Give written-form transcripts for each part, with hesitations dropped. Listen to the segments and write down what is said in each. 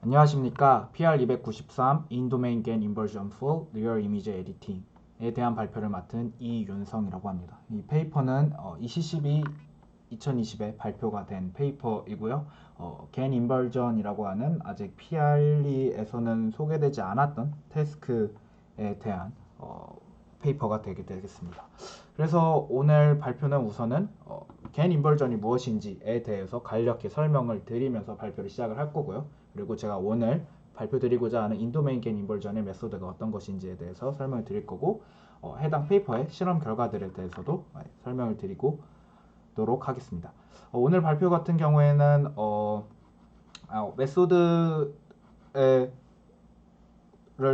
안녕하십니까. PR293 인도메인 겐 인버전 풀 리얼 이미지 에디팅에 대한 발표를 맡은 이윤성이라고 합니다. 이 페이퍼는 ECCB 2020에 발표가 된 페이퍼이고요. 겐 인버전이라고 하는 아직 PR2에서는 소개되지 않았던 태스크에 대한 페이퍼가 되겠습니다. 그래서 오늘 발표는 우선은 겐 인버전이 무엇인지에 대해서 간략히 설명을 드리면서 발표를 시작을 할 거고요. 그리고 제가 오늘 발표드리고자 하는 인도메인 겐 인버전의 메소드가 어떤 것인지에 대해서 설명을 드릴 거고, 해당 페이퍼의 실험 결과들에 대해서도 설명을 드리도록 하겠습니다. 오늘 발표 같은 경우에는 메소드를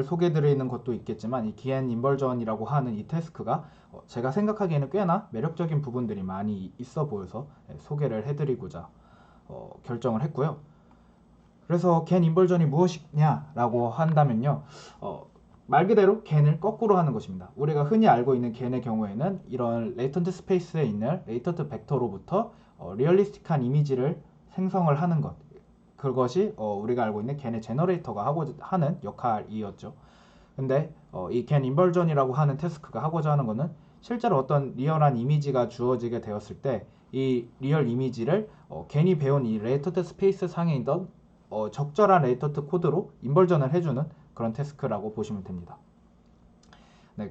소개드리는 것도 있겠지만, 이 겐 인버전이라고 하는 이 태스크가 제가 생각하기에는 꽤나 매력적인 부분들이 많이 있어 보여서 소개를 해드리고자 결정을 했고요. 그래서 겐 인버전이 무엇이냐라고 한다면요, 말 그대로 겐을 거꾸로 하는 것입니다. 우리가 흔히 알고 있는 겐의 경우에는 이런 레이턴트 스페이스에 있는 레이턴트 벡터로부터 리얼리스틱한 이미지를 생성을 하는 것, 그것이 우리가 알고 있는 겐의 제너레이터가 하는 역할이었죠. 근데 이 겐 인버전이라고 하는 태스크가 하고자 하는 것은 실제로 어떤 리얼한 이미지가 주어지게 되었을 때 이 리얼 이미지를 겐이 배운 이 레이턴트 스페이스 상에 있던 적절한 레이턴트 코드로 인버전을 해주는 그런 태스크라고 보시면 됩니다. 네,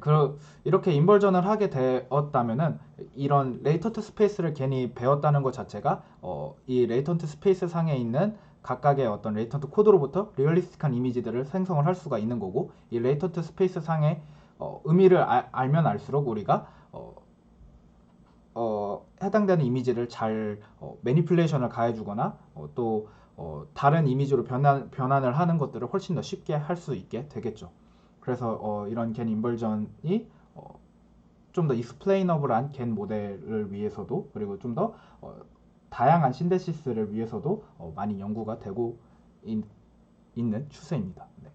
이렇게 인버전을 하게 되었다면은 이런 레이턴트 스페이스를 괜히 배웠다는 것 자체가 이 레이턴트 스페이스 상에 있는 각각의 어떤 레이턴트 코드로부터 리얼리스틱한 이미지들을 생성을 할 수가 있는 거고, 이 레이턴트 스페이스 상의 의미를 알면 알수록 우리가 해당되는 이미지를 잘 매니플레이션을 가해주거나 또 다른 이미지로 변환을 하는 것들을 훨씬 더 쉽게 할 수 있게 되겠죠. 그래서 이런 겐 인버전이 좀 더 익스플레이너블한 겐 모델을 위해서도, 그리고 좀 더 다양한 신데시스를 위해서도 많이 연구가 되고 있는 추세입니다. 네.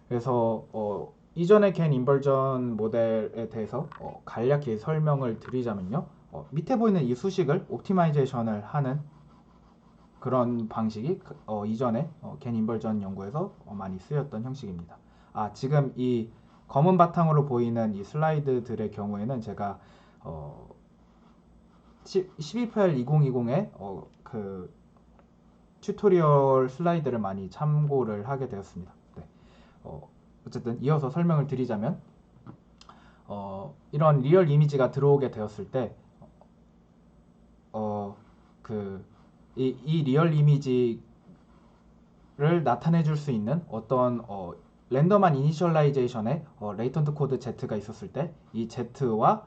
그래서 이전의 겐 인버전 모델에 대해서 간략히 설명을 드리자면요, 밑에 보이는 이 수식을 옵티마이제이션을 하는 그런 방식이 이전에 겐 인버전 연구에서 많이 쓰였던 형식입니다. 지금 이 검은 바탕으로 보이는 이 슬라이드들의 경우에는 제가 12.8.2020의 그 튜토리얼 슬라이드를 많이 참고를 하게 되었습니다. 네. 어쨌든 이어서 설명을 드리자면, 이런 리얼 이미지가 들어오게 되었을 때 이 리얼 이미지를 나타내 줄 수 있는 어떤 랜덤한 이니셜라이제이션의 레이턴트 코드 Z가 있었을 때 이 Z와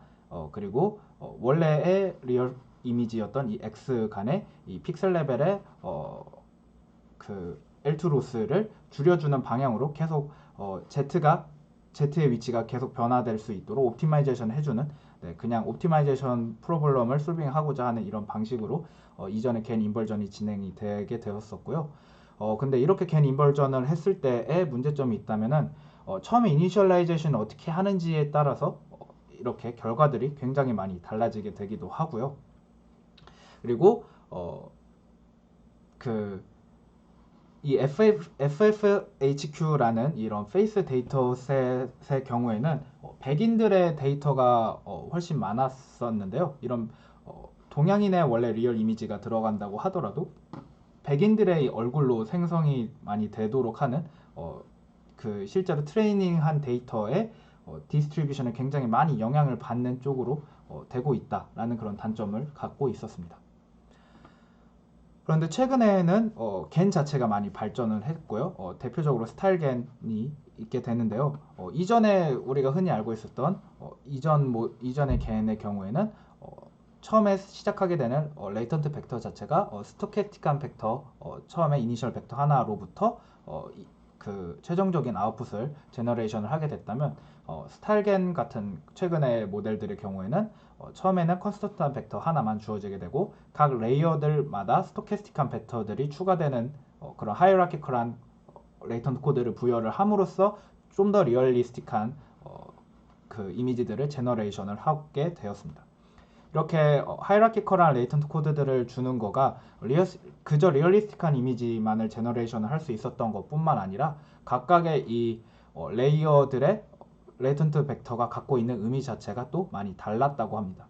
그리고 원래의 리얼 이미지였던 이 X 간의 이 픽셀 레벨의 그 L2 로스를 줄여주는 방향으로 계속 Z의 위치가 계속 변화될 수 있도록 옵티마이제이션 해주는, 그냥 옵티마이제이션 프로블럼을 솔빙하고자 하는 이런 방식으로 이전에 겐 인버전이 진행이 되게 되었었고요. 근데 이렇게 겐 인버전을 했을 때의 문제점이 있다면은 처음에 이니셜라이제이션을 어떻게 하는지에 따라서 이렇게 결과들이 굉장히 많이 달라지게 되기도 하고요. 그리고 이 FFHQ라는 이런 페이스 데이터셋의 경우에는 백인들의 데이터가 훨씬 많았었는데요. 이런 동양인의 원래 리얼 이미지가 들어간다고 하더라도 백인들의 얼굴로 생성이 많이 되도록 하는 실제로 트레이닝한 데이터의 디스트리뷰션에 굉장히 많이 영향을 받는 쪽으로 되고 있다라는 그런 단점을 갖고 있었습니다. 그런데 최근에는 겐 자체가 많이 발전을 했고요. 대표적으로 스타일 겐이 있게 되는데요. 이전에 우리가 흔히 알고 있었던 이전의 겐의 경우에는 처음에 시작하게 되는 레이턴트 벡터 자체가 스토캐스틱한 벡터, 처음에 이니셜 벡터 하나로부터 그 최종적인 아웃풋을 제너레이션을 하게 됐다면, 스타일겐 같은 최근의 모델들의 경우에는 처음에는 컨스턴트한 벡터 하나만 주어지게 되고 각 레이어들마다 스토캐스틱한 벡터들이 추가되는 그런 하이라키컬한 레이턴트 코드를 부여를 함으로써 좀 더 리얼리스틱한 그 이미지들을 제너레이션을 하게 되었습니다. 이렇게 하이라키컬한 레이턴트 코드들을 주는 거가 그저 리얼리스틱한 이미지만을 제너레이션을 할 수 있었던 것뿐만 아니라 각각의 이 레이어들의 레이턴트 벡터가 갖고 있는 의미 자체가 또 많이 달랐다고 합니다.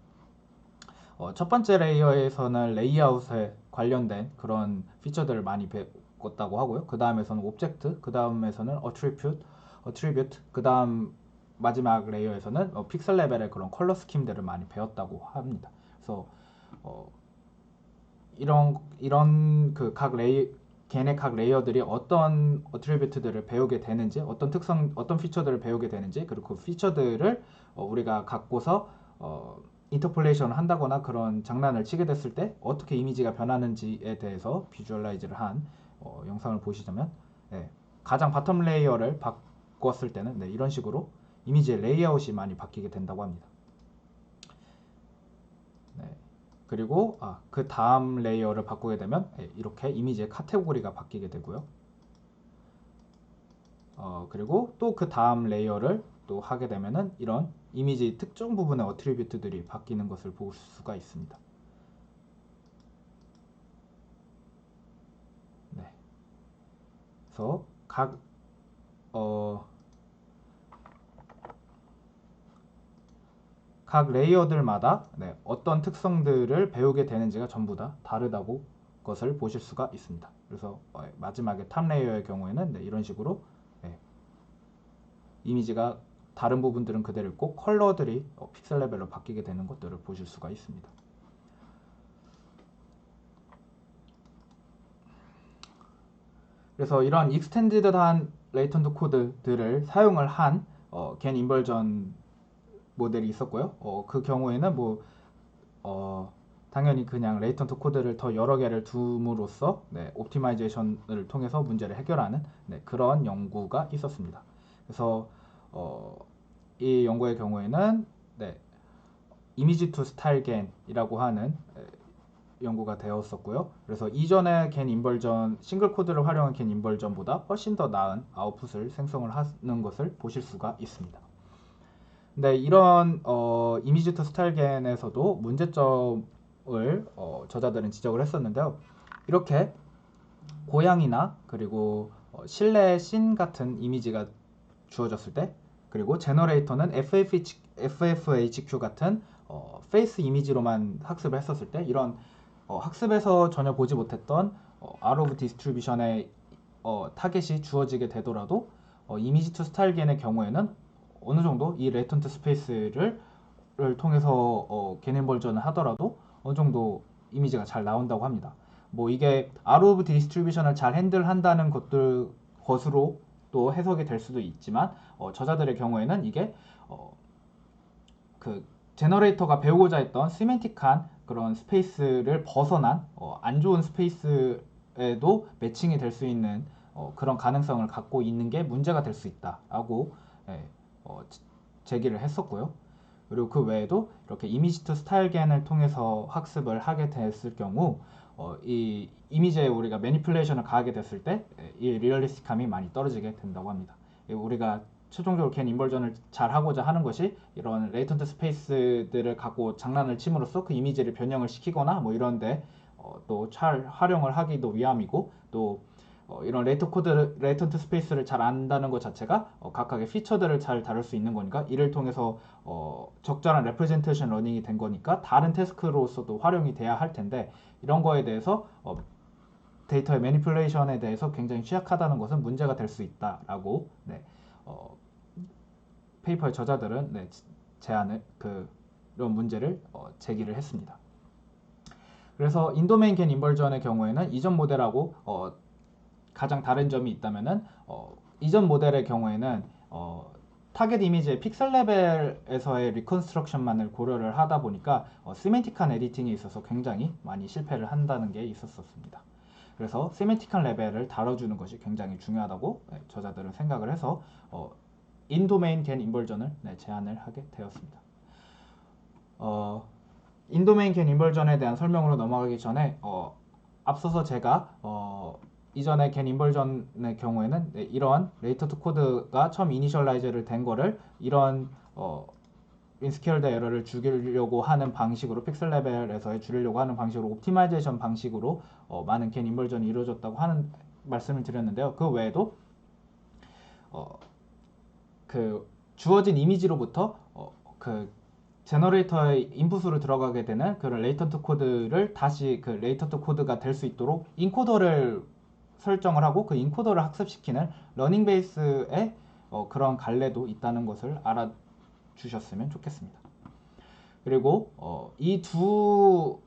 첫 번째 레이어에서는 레이아웃에 관련된 그런 피처들을 많이 배웠다고 하고요. 그 다음에서는 오브젝트, 그 다음에서는 어트리뷰트, 그 다음 마지막 레이어에서는 픽셀 레벨의 그런 컬러 스킴들을 많이 배웠다고 합니다. 그래서 이런 그 걔네 각 레이어들이 어떤 어트리뷰트들을 배우게 되는지, 어떤 피처들을 배우게 되는지, 그리고 그 피처들을 우리가 갖고서 인터폴레이션을 한다거나 그런 장난을 치게 됐을 때 어떻게 이미지가 변하는지에 대해서 비주얼라이즈를 한 영상을 보시자면, 가장 바텀 레이어를 바꿨을 때는 이런 식으로 이미지의 레이아웃이 많이 바뀌게 된다고 합니다. 그리고 그 다음 레이어를 바꾸게 되면 이렇게 이미지의 카테고리가 바뀌게 되고요. 그리고 또 그 다음 레이어를 또 하게 되면은 이런 이미지 특정 부분의 어트리뷰트들이 바뀌는 것을 볼 수가 있습니다. 그래서 각 레이어들마다 어떤 특성들을 배우게 되는지가 전부 다 다르다고 것을 보실 수가 있습니다. 그래서 마지막에 탑 레이어의 경우에는 이런 식으로 이미지가 다른 부분들은 그대로 있고 컬러들이 픽셀 레벨로 바뀌게 되는 것들을 보실 수가 있습니다. 그래서 이런 익스텐디드한 레이턴트 코드들을 사용을 한 겐 인버전 모델이 있었고요. 그 경우에는 당연히 그냥 레이턴트 코드를 더 여러 개를 둠으로써 옵티마이제이션을 통해서 문제를 해결하는 그런 연구가 있었습니다. 그래서 이 연구의 경우에는 이미지 투 스타일 겐이라고 하는 연구가 되었었고요. 그래서 이전의 겐 인벌전, 싱글 코드를 활용한 겐 인벌전보다 훨씬 더 나은 아웃풋을 생성을 하는 것을 보실 수가 있습니다. 근데 이런 이미지 투 스타일 겐에서도 문제점을 저자들은 지적을 했었는데요. 이렇게 고양이나 그리고 실내 씬 같은 이미지가 주어졌을 때, 그리고 제너레이터는 FFHQ 같은 페이스 이미지로만 학습을 했었을 때, 이런 학습에서 전혀 보지 못했던 R of 디스트리뷰션의 타겟이 주어지게 되더라도 이미지 투 스타일 겐의 경우에는 어느 정도 이 레이턴트 스페이스를 통해서 겐 인벌전을 하더라도 어느 정도 이미지가 잘 나온다고 합니다. 이게 R of 디스트리뷰션을 잘 핸들한다는 것으로 또 해석이 될 수도 있지만 저자들의 경우에는 이게 그 제너레이터가 배우고자 했던 시멘틱한 그런 스페이스를 벗어난 안 좋은 스페이스에도 매칭이 될 수 있는 그런 가능성을 갖고 있는 게 문제가 될 수 있다라고 제기를 했었고요. 그리고 그 외에도 이렇게 이미지 투 스타일 겐을 통해서 학습을 하게 됐을 경우 이 이미지에 우리가 매니플레이션을 가하게 됐을 때 이 리얼리스틱함이 많이 떨어지게 된다고 합니다. 우리가 최종적으로 겐 인벌전을 잘 하고자 하는 것이 이런 레이턴트 스페이스들을 갖고 장난을 침으로써 그 이미지를 변형을 시키거나 이런데 또 잘 활용을 하기도 위함이고, 또 이런 레이턴트 스페이스를 잘 안다는 것 자체가 각각의 피처들을 잘 다룰 수 있는 거니까, 이를 통해서 적절한 레프레젠테이션 러닝이 된 거니까 다른 태스크로서도 활용이 돼야 할 텐데, 이런 거에 대해서 데이터의 매니플레이션에 대해서 굉장히 취약하다는 것은 문제가 될 수 있다라고 페이퍼의 저자들은 이런 문제를 제기를 했습니다. 그래서 인도메인 겐 인벌전의 경우에는 이전 모델하고 가장 다른 점이 있다면은 이전 모델의 경우에는 타겟 이미지의 픽셀 레벨에서의 리컨스트럭션만을 고려를 하다 보니까 시멘틱한 에디팅에 있어서 굉장히 많이 실패를 한다는 게 있었습니다. 그래서 시멘틱한 레벨을 다뤄주는 것이 굉장히 중요하다고 저자들은 생각을 해서 인도메인 겐 인벌전을 제안을 하게 되었습니다. 인도메인 겐 인벌전에 대한 설명으로 넘어가기 전에 앞서서 제가 이전에 겐 인벌전의 경우에는 이러한 레이턴트 코드가 처음 이니셜라이즈를 된 거를 이런 인스케일드 에러를 줄이려고 하는 방식으로 픽셀 레벨에서의 줄이려고 하는 방식으로 옵티마이제이션 방식으로 많은 겐 인벌전이 이루어졌다고 하는 말씀을 드렸는데요. 그 외에도 그 주어진 이미지로부터 그 제너레이터의 인풋으로 들어가게 되는 그런 레이턴트 코드를 다시 그 레이턴트 코드가 될 수 있도록 인코더를 설정을 하고 그 인코더를 학습시키는 러닝 베이스의 그런 갈래도 있다는 것을 알아주셨으면 좋겠습니다. 그리고 이 두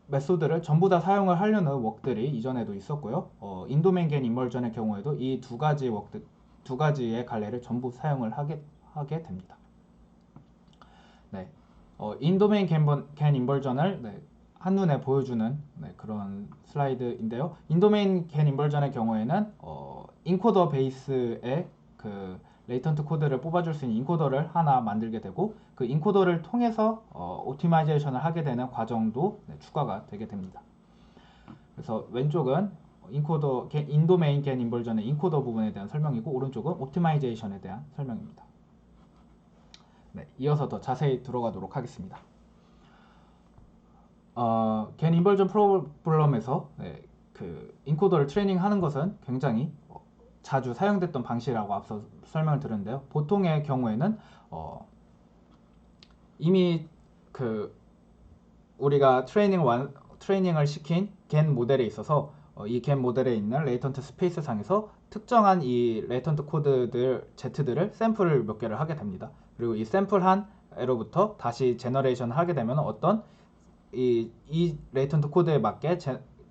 메소드를 전부 다 사용을 하려는 웍들이 이전에도 있었고요. 인도메인 겐 인벌전의 경우에도 이 두 가지의 갈래를 전부 사용을 하게 됩니다. 네, 인도메인 겐 인벌전을 한눈에 보여주는 그런 슬라이드인데요. 인도메인 겐 인벌전의 경우에는 인코더 베이스의 그 레이턴트 코드를 뽑아줄 수 있는 인코더를 하나 만들게 되고 그 인코더를 통해서 옵티마이제이션을 하게 되는 과정도 추가가 되게 됩니다. 그래서 왼쪽은 인도메인 겐 인벌전의 인코더 부분에 대한 설명이고 오른쪽은 옵티마이제이션에 대한 설명입니다. 네, 이어서 더 자세히 들어가도록 하겠습니다. 겐 인벌전 프로블럼에서 그 인코더를 트레이닝하는 것은 굉장히 자주 사용됐던 방식이라고 앞서 설명을 드렸는데요. 보통의 경우에는 이미 그 우리가 트레이닝을 시킨 겐 모델에 있어서 이 겐 모델에 있는 레이턴트 스페이스 상에서 특정한 이 레이턴트 코드들 Z들을 샘플을 몇 개를 하게 됩니다. 그리고 이 샘플한 애로부터 다시 제너레이션을 하게 되면 어떤 이 레이턴트 코드에 맞게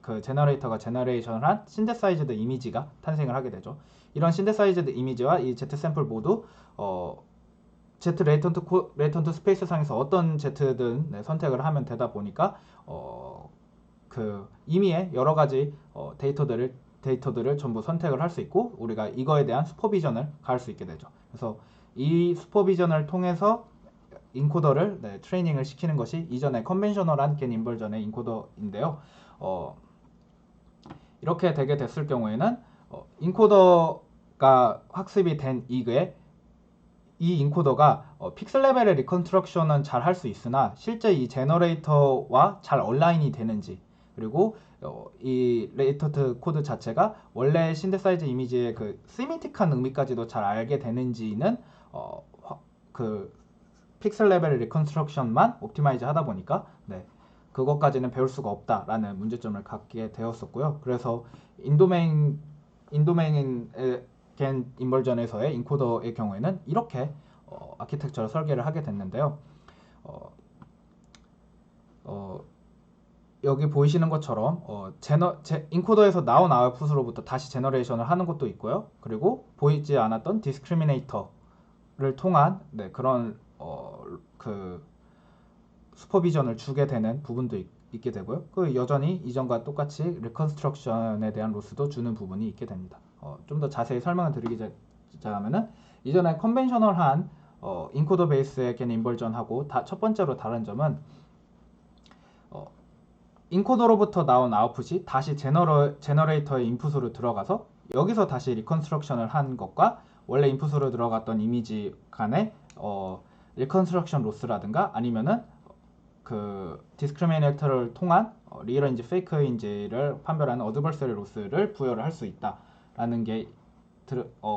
그 제너레이터가 제너레이션을 한 신데사이즈드 이미지가 탄생을 하게 되죠. 이런 신데사이즈드 이미지와 이 Z 샘플 모두 Z 레이턴트 스페이스 상에서 어떤 Z든 선택을 하면 되다 보니까 그 임의의 여러 가지 데이터들을 전부 선택을 할 수 있고 우리가 이거에 대한 슈퍼비전을 가할 수 있게 되죠. 그래서 이 슈퍼비전을 통해서 인코더를 트레이닝을 시키는 것이 이전에 컨벤셔널한 겐 인벌전의 인코더인데요. 이렇게 되게 됐을 경우에는 인코더가 학습이 된 이후에 이 인코더가 픽셀 레벨의 리컨스트럭션은 잘 할 수 있으나 실제 이 제너레이터와 잘 얼라인이 되는지 그리고 이 레이턴트 코드 자체가 원래 신데사이즈 이미지의 그 시미틱한 의미까지도 잘 알게 되는지는 그 픽셀 레벨 리컨스트럭션만 옵티마이즈 하다 보니까 그것까지는 배울 수가 없다라는 문제점을 갖게 되었었고요. 그래서 인도메인 겐 인벌전에서의 인코더의 경우에는 이렇게 아키텍처를 설계를 하게 됐는데요. 여기 보이시는 것처럼 인코더에서 나온 아웃풋으로부터 다시 제너레이션을 하는 것도 있고요. 그리고 보이지 않았던 디스크리미네이터를 통한 그런 그 슈퍼비전을 주게 되는 부분도 있게 되고요. 그 여전히 이전과 똑같이 리컨스트럭션에 대한 로스도 주는 부분이 있게 됩니다. 좀 더 자세히 설명을 드리자면은 이전에 컨벤셔널한 인코더 베이스의 겐 인벌전하고 첫 번째로 다른 점은 인코더로부터 나온 아웃풋이 다시 제너레이터의 인풋으로 들어가서 여기서 다시 리컨스트럭션을 한 것과 원래 인풋으로 들어갔던 이미지 간의 리컨스트럭션 로스라든가 아니면은 그 디스크리미네이터를 통한 리얼인지 페이크인지를 판별하는 어드버서리 로스를 부여를 할 수 있다라는 게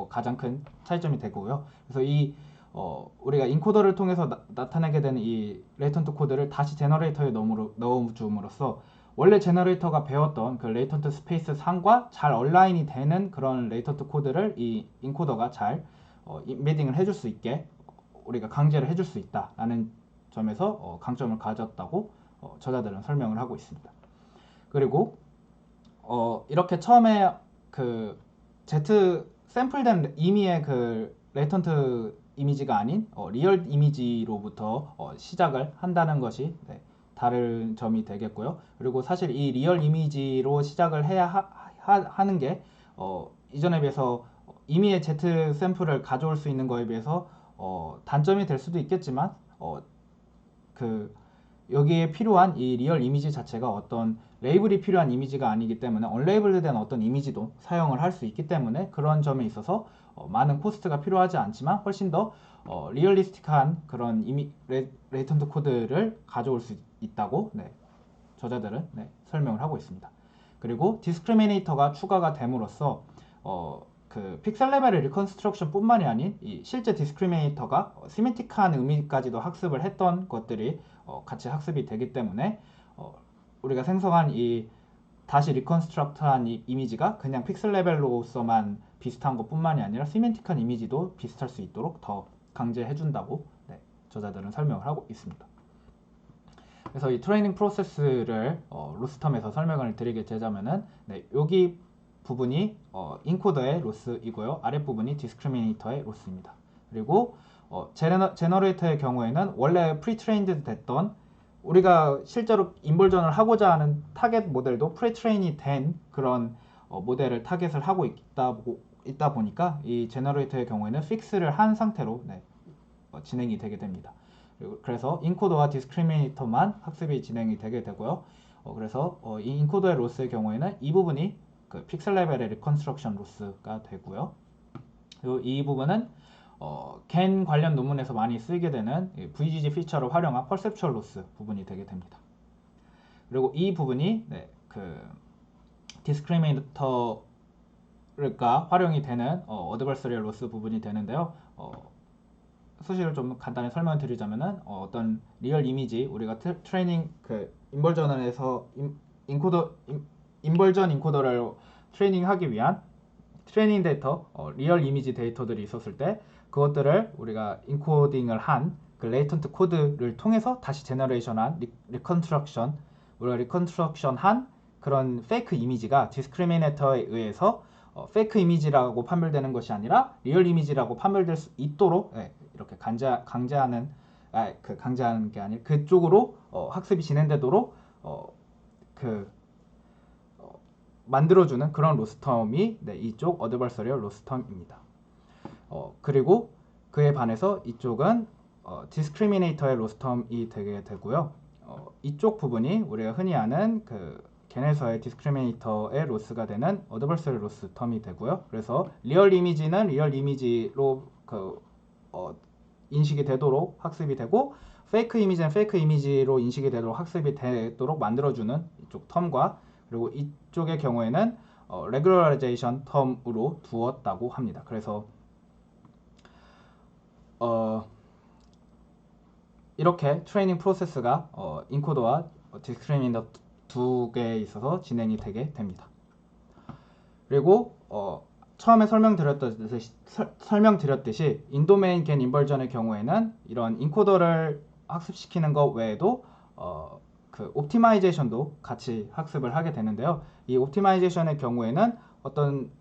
가장 큰 차이점이 되고요. 그래서 우리가 인코더를 통해서 나타내게 되는 이 레이턴트 코드를 다시 제너레이터에 넣어줌으로써 원래 제너레이터가 배웠던 그 레이턴트 스페이스 상과 잘 얼라인이 되는 그런 레이턴트 코드를 이 인코더가 잘 임베딩을 해줄 수 있게 우리가 강제를 해줄 수 있다라는 점에서 강점을 가졌다고 저자들은 설명을 하고 있습니다. 그리고 이렇게 처음에 그 Z 샘플된 임의의 그 레이턴트 이미지가 아닌 리얼 이미지로부터 시작을 한다는 것이 다른 점이 되겠고요. 그리고 사실 이 리얼 이미지로 시작을 해야 하는 게 이전에 비해서 임의의 Z 샘플을 가져올 수 있는 거에 비해서 단점이 될 수도 있겠지만 여기에 필요한 이 리얼 이미지 자체가 어떤 레이블이 필요한 이미지가 아니기 때문에 언레이블드된 어떤 이미지도 사용을 할 수 있기 때문에 그런 점에 있어서 많은 코스트가 필요하지 않지만 훨씬 더 리얼리스틱한 그런 레이턴트 코드를 가져올 수 있다고 저자들은 설명을 하고 있습니다. 그리고 디스크리미네이터가 추가가 됨으로써 그 픽셀 레벨의 리컨스트럭션 뿐만이 아닌 이 실제 디스크리미네이터가 시메틱한 의미까지도 학습을 했던 것들이 같이 학습이 되기 때문에 우리가 생성한 이 다시 리컨스트럭트한 이 이미지가 그냥 픽셀 레벨로서만 비슷한 것 뿐만이 아니라 시멘틱한 이미지도 비슷할 수 있도록 더 강제해준다고 저자들은 설명을 하고 있습니다. 그래서 이 트레이닝 프로세스를 로스텀에서 설명을 드리게 되자면은 여기 부분이 인코더의 로스이고요. 아랫부분이 디스크리미네이터의 로스입니다. 그리고 제너레이터의 경우에는 원래 프리트레인드 됐던 우리가 실제로 인버전을 하고자 하는 타겟 모델도 프리트레인이 된 그런 모델을 타겟을 하고 있다 보니까 이 제너레이터의 경우에는 픽스를 한 상태로 진행이 되게 됩니다. 그래서 인코더와 디스크리미네이터만 학습이 진행이 되게 되고요. 그래서 이 인코더의 로스의 경우에는 이 부분이 그 픽셀 레벨의 리컨스트럭션 로스가 되고요. 그리고 이 부분은 겐 관련 논문에서 많이 쓰이게 되는 VGG 피처를 활용한 퍼셉추얼 로스 부분이 되게 됩니다. 그리고 이 부분이 그 디스크리미네이터가 활용이 되는 어드버서리얼 로스 부분이 되는데요. 수식을 좀 간단히 설명을 드리자면은 어떤 리얼 이미지 우리가 트레이닝 그 인벌전에서 인벌전 인코더를 트레이닝하기 위한 트레이닝 데이터, 리얼 이미지 데이터들이 있었을 때 그것들을 우리가 인코딩을 한 그 레이턴트 코드를 통해서 다시 제너레이션한 우리가 리컨스트럭션한 그런 페이크 이미지가 디스크리미네이터에 의해서 페이크 이미지라고 판별되는 것이 아니라 리얼 이미지라고 판별될 수 있도록 이렇게 강제하는 게 아니라 그쪽으로 학습이 진행되도록 만들어주는 그런 로스텀이 이쪽 어드버서리얼 로스텀입니다. 그리고 그에 반해서 이쪽은 디스크리미네이터의 로스텀이 되게 되고요. 이쪽 부분이 우리가 흔히 아는 그 겐에서의 디스크리미네이터의 로스가 되는 어드버서리 로스 텀이 되고요. 그래서 리얼 이미지는 리얼 이미지로 인식이 되도록 학습이 되고 페이크 이미지는 페이크 이미지로 인식이 되도록 학습이 되도록 만들어주는 이쪽 텀과 그리고 이쪽의 경우에는 레귤러라이제이션 텀으로 두었다고 합니다. 그래서 이렇게 트레이닝 프로세스가 인코더와 디스크리미네이터 두 개에 있어서 진행이 되게 됩니다. 그리고 처음에 설명드렸듯이 인도메인 겐 인벌전의 경우에는 이런 인코더를 학습시키는 것 외에도 그 옵티마이제이션도 같이 학습을 하게 되는데요. 이 옵티마이제이션의 경우에는 어떤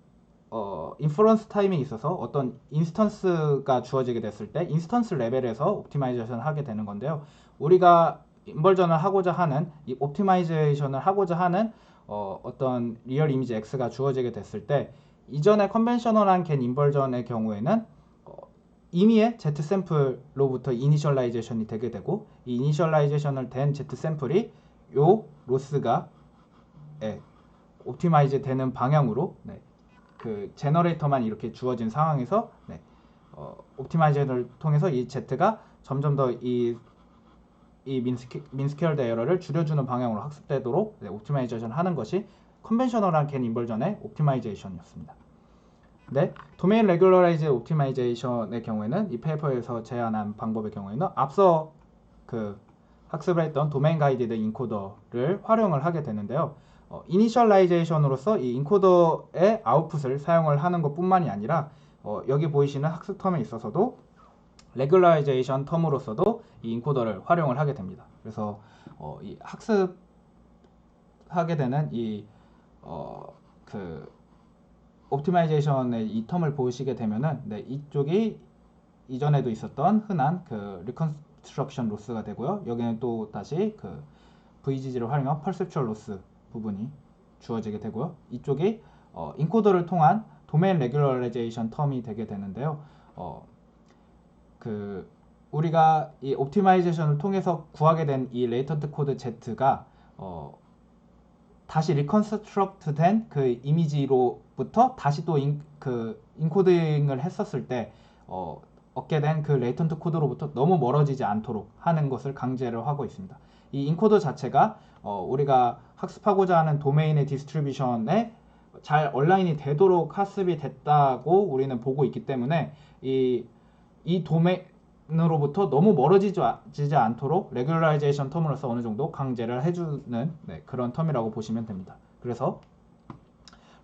인퍼런스 타임에 있어서 어떤 인스턴스가 주어지게 됐을 때 인스턴스 레벨에서 옵티마이제이션을 하게 되는 건데요. 우리가 인벌전을 하고자 하는 이 옵티마이제이션을 하고자 하는 어떤 리얼 이미지 X가 주어지게 됐을 때 이전에 컨벤셔널한 겐 인벌전의 경우에는 이미의 Z 샘플로부터 이니셜라이제이션이 되게 되고 이 이니셜라이제이션을 된 Z 샘플이 요 로스가 옵티마이즈 되는 방향으로 그 제너레이터만 이렇게 주어진 상황에서 옵티마이제이션을 통해서 이 Z가 점점 더 이 민스퀘어드 에러를 줄여주는 방향으로 학습되도록 옵티마이제이션 하는 것이 컨벤셔널한 겐 인벌전의 옵티마이제이션이었습니다. 도메인 레귤러라이즈 옵티마이제이션의 경우에는 이 페이퍼에서 제안한 방법의 경우에는 앞서 그 학습을 했던 도메인 가이디드 인코더를 활용을 하게 되는데요. 이니셜라이제이션으로서 이 인코더의 아웃풋을 사용을 하는 것 뿐만이 아니라 여기 보이시는 학습 텀에 있어서도 레귤라이제이션 텀으로서도 이 인코더를 활용을 하게 됩니다. 그래서 이 학습하게 되는 그 옵티마이제이션의 이 텀을 보시게 되면은 이쪽이 이전에도 있었던 흔한 그 리컨스트럭션 로스가 되고요. 여기는 또 다시 그 VGG를 활용한 퍼셉추얼 로스 부분이 주어지게 되고요. 이쪽이 인코더를 통한 도메인 레귤러라이제이션 텀이 되게 되는데요. 그 우리가 이 옵티마이제이션을 통해서 구하게 된 이 레이턴트 코드 Z가 다시 리컨스트럭트 된 그 이미지로부터 다시 또 그 인코딩을 했었을 때 얻게 된 그 레이턴트 코드로부터 너무 멀어지지 않도록 하는 것을 강제를 하고 있습니다. 이 인코더 자체가 우리가 학습하고자 하는 도메인의 디스트리뷰션에 잘 얼라인이 되도록 학습이 됐다고 우리는 보고 있기 때문에 이 도메인으로부터 너무 멀어지지 않도록 레귤라이제이션 텀으로서 어느 정도 강제를 해주는 그런 텀이라고 보시면 됩니다. 그래서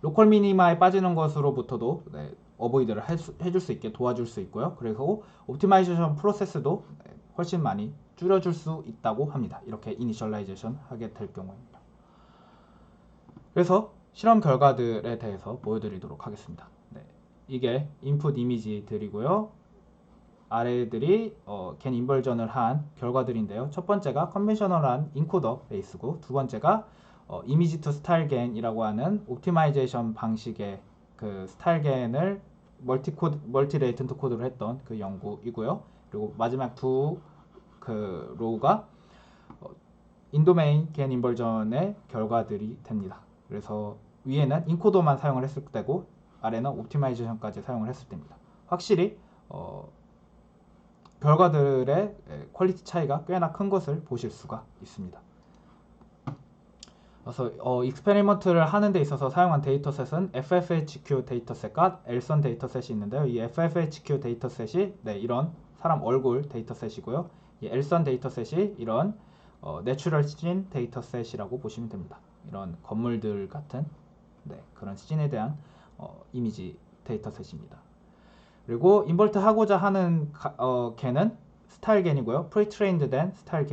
로컬 미니마에 빠지는 것으로부터도 어보이드를 해줄 수 있게 도와줄 수 있고요. 그리고 옵티마이제이션 프로세스도 훨씬 많이 줄여줄 수 있다고 합니다. 이렇게 이니셜라이제이션 하게 될 경우입니다. 그래서 실험 결과들에 대해서 보여드리도록 하겠습니다. 이게 인풋 이미지들이고요. 아래들이 겐 인버전을 한 결과들인데요. 첫 번째가 컨벤셔널한 인코더 베이스고, 두 번째가 이미지 투 스타일 겐이라고 하는 옵티마이제이션 방식의 그 스타일 겐을 멀티 레이턴트 코드로 했던 그 연구이고요. 그리고 마지막 두 그 로우가 인도메인 겐 인버전의 결과들이 됩니다. 그래서 위에는 인코더만 사용을 했을 때고 아래는 옵티마이제이션까지 사용을 했을 때입니다. 확실히 결과들의 퀄리티 차이가 꽤나 큰 것을 보실 수가 있습니다. 그래서 익스페리먼트를 하는 데 있어서 사용한 데이터셋은 FFHQ 데이터셋과 엘선 데이터셋이 있는데요. 이 FFHQ 데이터셋이 이런 사람 얼굴 데이터셋이고요. 이 엘선 데이터셋이 이런 내추럴 씬 데이터셋이라고 보시면 됩니다. 이런 건물들 같은 그런 씬에 대한 이미지 데이터셋입니다. 그리고 인버트 하고자 하는 겐은 스타일 겐이고요. 프리트레인드 된 스타일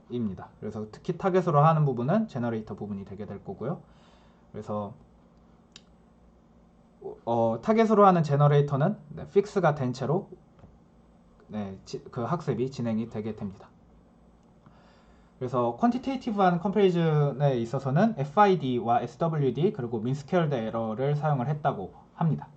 겐입니다. 그래서 특히 타겟으로 하는 부분은 제너레이터 부분이 되게 될 거고요. 그래서 타겟으로 하는 제너레이터는 픽스가 된 채로 그 학습이 진행이 되게 됩니다. 그래서 퀀티테이티브한 컴패리즌에 있어서는 FID와 SWD 그리고 민스퀘어드 에러를 사용을 했다고 합니다.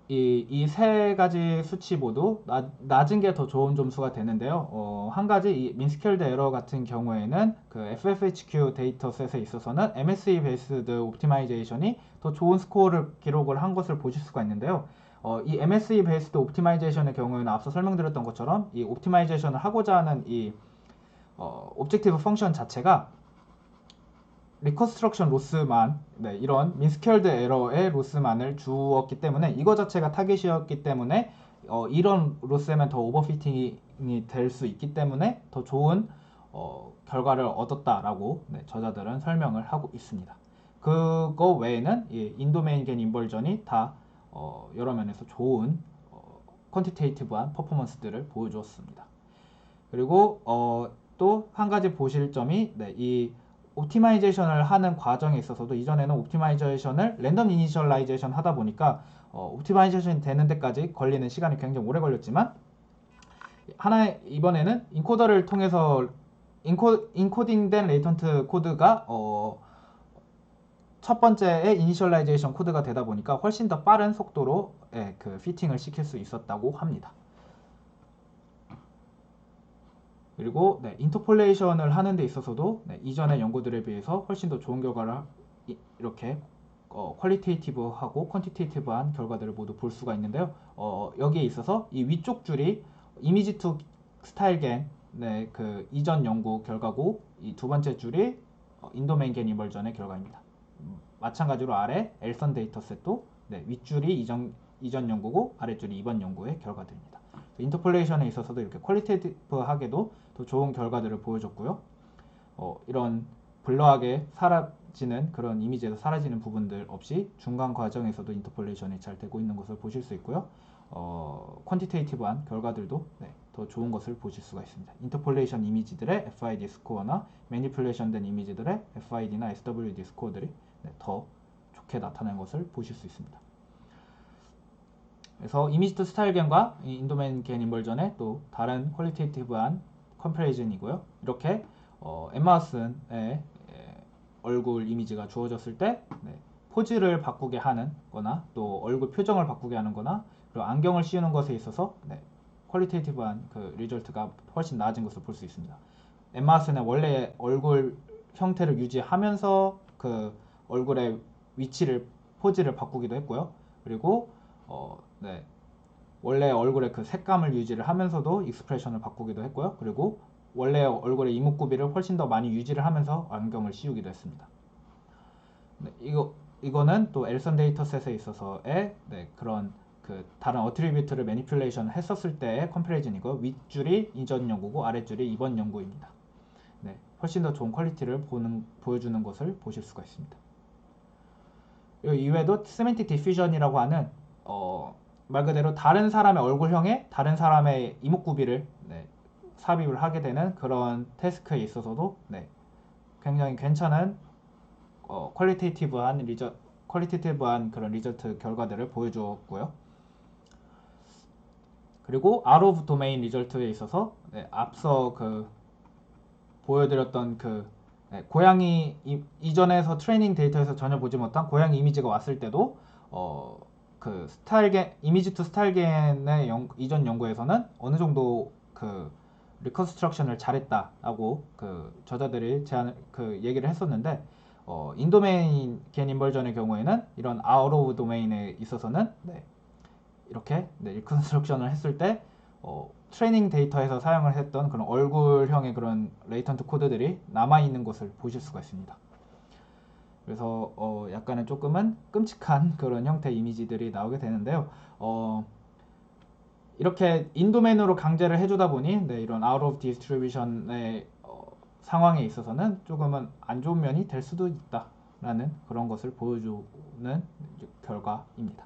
이 세 가지 수치 모두 낮은 게 더 좋은 점수가 되는데요. 한 가지 이 민스퀘어드 에러 같은 경우에는 그 FFHQ 데이터셋에 있어서는 MSE 베이스드 옵티마이제이션이 더 좋은 스코어를 기록을 한 것을 보실 수가 있는데요. 이 MSE 베이스드 옵티마이제이션의 경우에는 앞서 설명드렸던 것처럼 이 옵티마이제이션을 하고자 하는 이 오브젝티브 펑션 자체가 리컨스트럭션 로스만 이런 민스퀘어드 에러의 로스만을 주었기 때문에 이거 자체가 타겟이었기 때문에 이런 로스에만 더 오버피팅이 될 수 있기 때문에 더 좋은 결과를 얻었다라고 저자들은 설명을 하고 있습니다. 그거 외에는 인도메인 겐 인버전이 다 여러 면에서 좋은 퀀티테이티브한 퍼포먼스들을 보여주었습니다. 그리고 또 한 가지 보실 점이 이 옵티마이제이션을 하는 과정에 있어서도 이전에는 옵티마이제이션을 랜덤 이니셜라이제이션 하다 보니까 옵티마이제이션이 되는 데까지 걸리는 시간이 굉장히 오래 걸렸지만 이번에는 인코더를 통해서 인코딩된 레이턴트 코드가 첫 번째의 이니셜라이제이션 코드가 되다 보니까 훨씬 더 빠른 속도로 그 피팅을 시킬 수 있었다고 합니다. 그리고 인터폴레이션을 하는 데 있어서도 이전의 연구들에 비해서 훨씬 더 좋은 결과를 이렇게 퀄리테이티브하고 퀀티테이티브한 결과들을 모두 볼 수가 있는데요. 여기에 있어서 이 위쪽 줄이 이미지 투 스타일 겐의 그 이전 연구 결과고 이 두 번째 줄이 인도메인 겐 인버전의 결과입니다. 마찬가지로 아래 엘선 데이터셋도 윗줄이 이전 연구고 아래줄이 이번 연구의 결과들입니다. 인터폴레이션에 있어서도 이렇게 퀄리테이티브하게도 더 좋은 결과들을 보여줬고요. 이런 블러하게 사라지는 그런 이미지에서 사라지는 부분들 없이 중간 과정에서도 인터폴레이션이 잘 되고 있는 것을 보실 수 있고요. 퀀티테이티브한 결과들도 더 좋은 것을 보실 수가 있습니다. 인터폴레이션 이미지들의 FID 스코어나 매니플레이션 된 이미지들의 FID나 SWD 스코어들이 더 좋게 나타나는 것을 보실 수 있습니다. 그래서 이미지 투 스타일 겐과 인도메인 겐 인버전의 또 다른 퀄리테이티브한 컴패리즌이고요. 이렇게 엠마 왓슨의 얼굴 이미지가 주어졌을 때 포즈를 바꾸게 하는 거나 또 얼굴 표정을 바꾸게 하는 거나 그리고 안경을 씌우는 것에 있어서 퀄리테이티브한 그 리절트가 훨씬 나아진 것을 볼 수 있습니다. 엠마 왓슨의 원래 얼굴 형태를 유지하면서 그 얼굴의 위치를 포즈를 바꾸기도 했고요. 그리고 네, 원래 얼굴의 그 색감을 유지를 하면서도 익스프레션을 바꾸기도 했고요. 그리고 원래 얼굴의 이목구비를 훨씬 더 많이 유지를 하면서 안경을 씌우기도 했습니다. 네, 이거는 또 엘선 데이터셋에 있어서의 네, 그런 그 다른 어트리뷰트를 매니플레이션 했었을 때의 컴패리즌이고, 윗줄이 이전 연구고 아랫줄이 이번 연구입니다. 네, 훨씬 더 좋은 퀄리티를 보여주는 것을 보실 수가 있습니다. 이 이외에도 세멘틱 디퓨전이라고 하는 말 그대로 다른 사람의 얼굴형에 다른 사람의 이목구비를 네, 삽입을 하게 되는 그런 태스크에 있어서도 네, 굉장히 괜찮은 퀄리테이티브한 그런 리저트 결과들을 보여주었고요. 그리고 out of domain 리저트에 있어서 네, 앞서 그 보여드렸던 그 네, 고양이 이전에서 트레이닝 데이터에서 전혀 보지 못한 고양이 이미지가 왔을 때도 그 이미지 투 스타일겐의 이전 연구에서는 어느 정도 그 리컨스트럭션을 잘했다라고 그 저자들이 얘기를 했었는데, 인도메인 겐 인벌전의 경우에는 이런 아웃 오브 도메인에 있어서는 네, 이렇게 네, 리컨스트럭션을 했을 때 트레이닝 데이터에서 사용을 했던 그런 얼굴형의 그런 레이턴트 코드들이 남아있는 것을 보실 수가 있습니다. 그래서 약간은 조금은 끔찍한 그런 형태의 이미지들이 나오게 되는데요. 이렇게 인도맨으로 강제를 해주다 보니 네, 이런 out of distribution의 상황에 있어서는 조금은 안 좋은 면이 될 수도 있다라는 그런 것을 보여주는 결과입니다.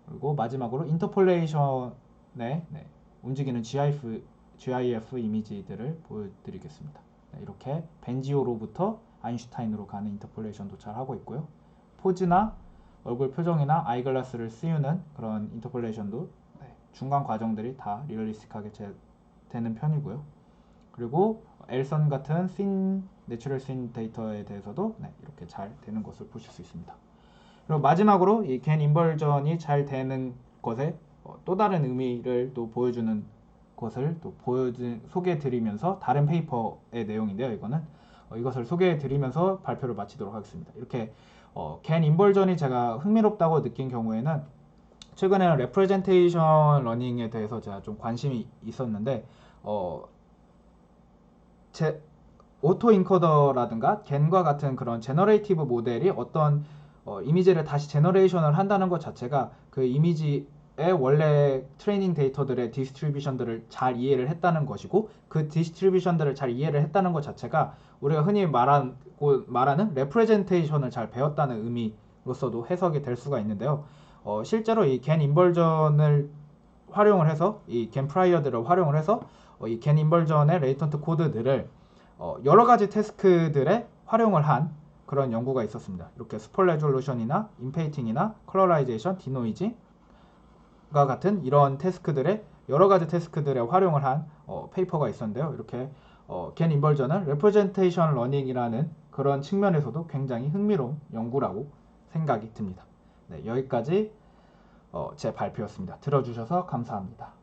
그리고 마지막으로 인터폴레이션의 네, 움직이는 GIF 이미지들을 보여드리겠습니다. 네, 이렇게 벤지오로부터 아인슈타인으로 가는 인터폴레이션도 잘 하고 있고요. 포즈나 얼굴 표정이나 아이글라스를 씌우는 그런 인터폴레이션도 네, 중간 과정들이 다 리얼리스틱하게 되는 편이고요. 그리고 엘선 같은 내추럴 씬 데이터에 대해서도 네, 이렇게 잘 되는 것을 보실 수 있습니다. 그리고 마지막으로 이 겐 인벌전이 잘 되는 것에 또 다른 의미를 또 보여주는 것을 또 소개해드리면서 다른 페이퍼의 내용인데요. 이것을 소개해드리면서 발표를 마치도록 하겠습니다. 이렇게 겐 인벌전이 제가 흥미롭다고 느낀 경우에는 최근에는 레프레젠테이션 러닝에 대해서 제가 좀 관심이 있었는데 제 오토 인코더라든가 겐과 같은 그런 제너레이티브 모델이 어떤 이미지를 다시 제너레이션을 한다는 것 자체가 그 이미지의 원래 트레이닝 데이터들의 디스트리뷰션들을 잘 이해를 했다는 것이고, 그 디스트리뷰션들을 잘 이해를 했다는 것 자체가 우리가 흔히 말하는 레프레젠테이션을 잘 배웠다는 의미로서도 해석이 될 수가 있는데요. 실제로 이 겐 인벌전을 활용을 해서 이 겐 프라이어들을 활용을 해서 이 겐 인벌전의 레이턴트 코드들을 여러 가지 태스크들에 활용을 한 그런 연구가 있었습니다. 이렇게 스폴 레졸루션이나 인페이팅이나 컬러라이제이션, 디노이징과 같은 이런 태스크들의 여러 가지 태스크들에 활용을 한 페이퍼가 있었는데요. 이렇게 겐 인벌전은 레프레젠테이션 러닝이라는 그런 측면에서도 굉장히 흥미로운 연구라고 생각이 듭니다. 네, 여기까지 제 발표였습니다. 들어주셔서 감사합니다.